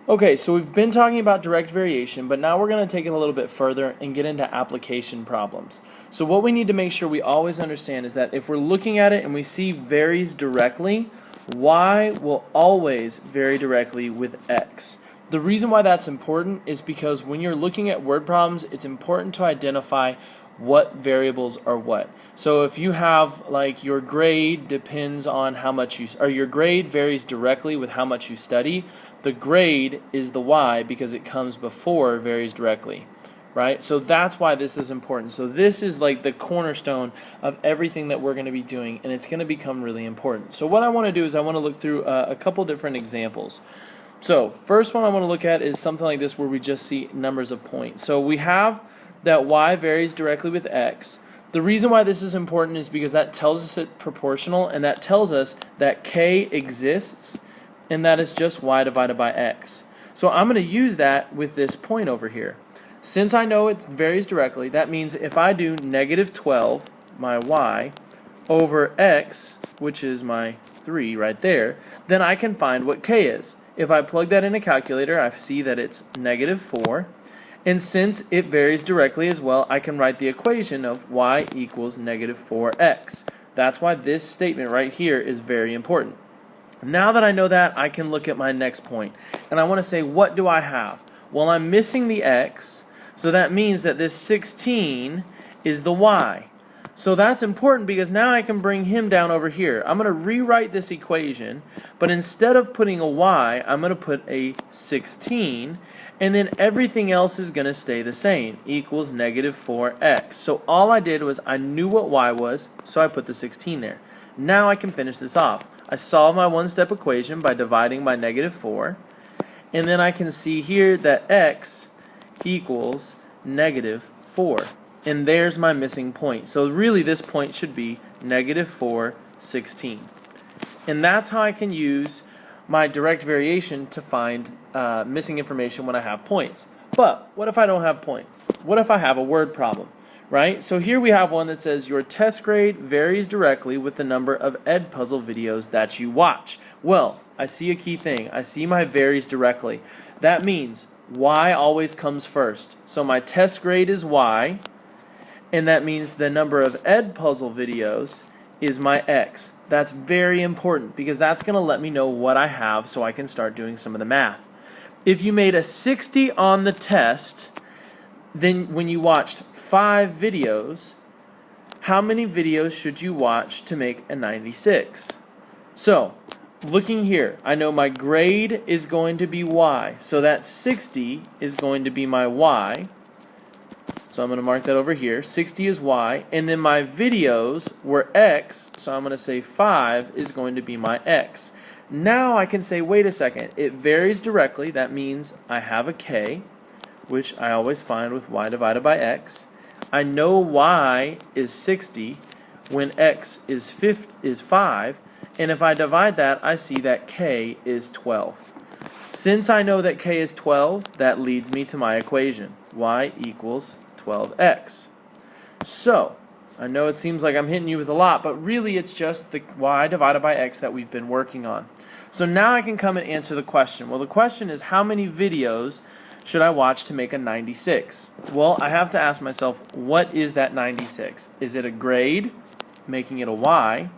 Okay, so we've been talking about direct variation, but now we're going to take it a little bit further and get into application problems. So what we need to make sure we always understand is that if we're looking at it and we see varies directly, y will always vary directly with x. The reason why that's important is because when you're looking at word problems, it's important to identify what variables are what. So if you have like your grade depends on how much you, or your grade varies directly with how much you study, the grade is the y because it comes before varies directly, right? So that's why this is important. So this is like the cornerstone of everything that we're going to be doing, and it's going to become really important. So what I want to do is I want to look through a couple different examples. So first one I want to look at is something like this where we just see numbers of points. So we have that y varies directly with x. The reason why this is important is because that tells us it's proportional, and that tells us that k exists, and that is just y divided by x. So I'm going to use that with this point over here. Since I know it varies directly, that means if I do negative 12, my y, over x, which is my 3 right there, then I can find what k is. If I plug that in a calculator, I see that it's negative 4. And since it varies directly as well, I can write the equation of y equals negative 4x. That's why this statement right here is very important. Now that I know that, I can look at my next point. And I want to say, what do I have? Well, I'm missing the x, so that means that this 16 is the y. So that's important because now I can bring him down over here. I'm going to rewrite this equation, but instead of putting a y, I'm going to put a 16, and then everything else is going to stay the same, equals negative 4x. So all I did was I knew what y was, so I put the 16 there. Now I can finish this off. I solve my one-step equation by dividing by negative 4, and then I can see here that x equals negative 4. And there's my missing point. So really this point should be negative 4, 16. And that's how I can use my direct variation to find missing information when I have points. But what if I don't have points? What if I have a word problem? Right? So here we have one that says your test grade varies directly with the number of Edpuzzle videos that you watch. Well, I see a key thing. I see my varies directly. That means y always comes first. So my test grade is y, and that means the number of Edpuzzle videos is my x. That's very important because that's going to let me know what I have so I can start doing some of the math. If you made a 60 on the test, then when you watched 5 videos, how many videos should you watch to make a 96? So, looking here, I know my grade is going to be y, so that 60 is going to be my y. So I'm going to mark that over here. 60 is y, and then my videos were x, so I'm going to say 5 is going to be my x. Now I can say, wait a second, it varies directly. That means I have a k, which I always find with y divided by x. I know y is 60 when x is 5, and if I divide that, I see that k is 12. Since I know that k is 12, that leads me to my equation, y equals 12x. So, I know it seems like I'm hitting you with a lot, but really it's just the y divided by x that we've been working on. So now I can come and answer the question. Well, the question is, how many videos should I watch to make a 96? Well, I have to ask myself, what is that 96? Is it a grade, making it a y,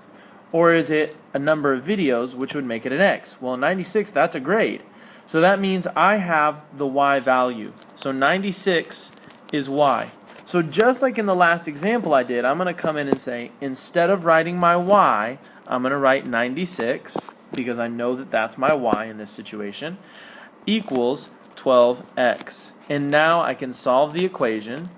or is it a number of videos, which would make it an x? Well, 96, that's a grade. So that means I have the y value. So 96 is y. So just like in the last example I did, I'm going to come in and say, instead of writing my y, I'm going to write 96, because I know that that's my y in this situation, equals 12x. And now I can solve the equation,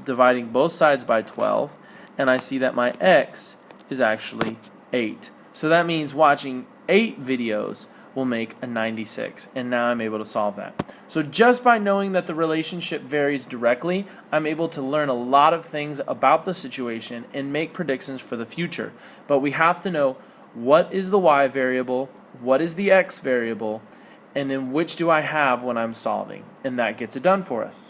dividing both sides by 12, and I see that my x is actually 8. So that means watching 8 videos will make a 96, and now I'm able to solve that. So just by knowing that the relationship varies directly, I'm able to learn a lot of things about the situation and make predictions for the future. But we have to know what is the y variable, what is the x variable, and then which do I have when I'm solving, and that gets it done for us.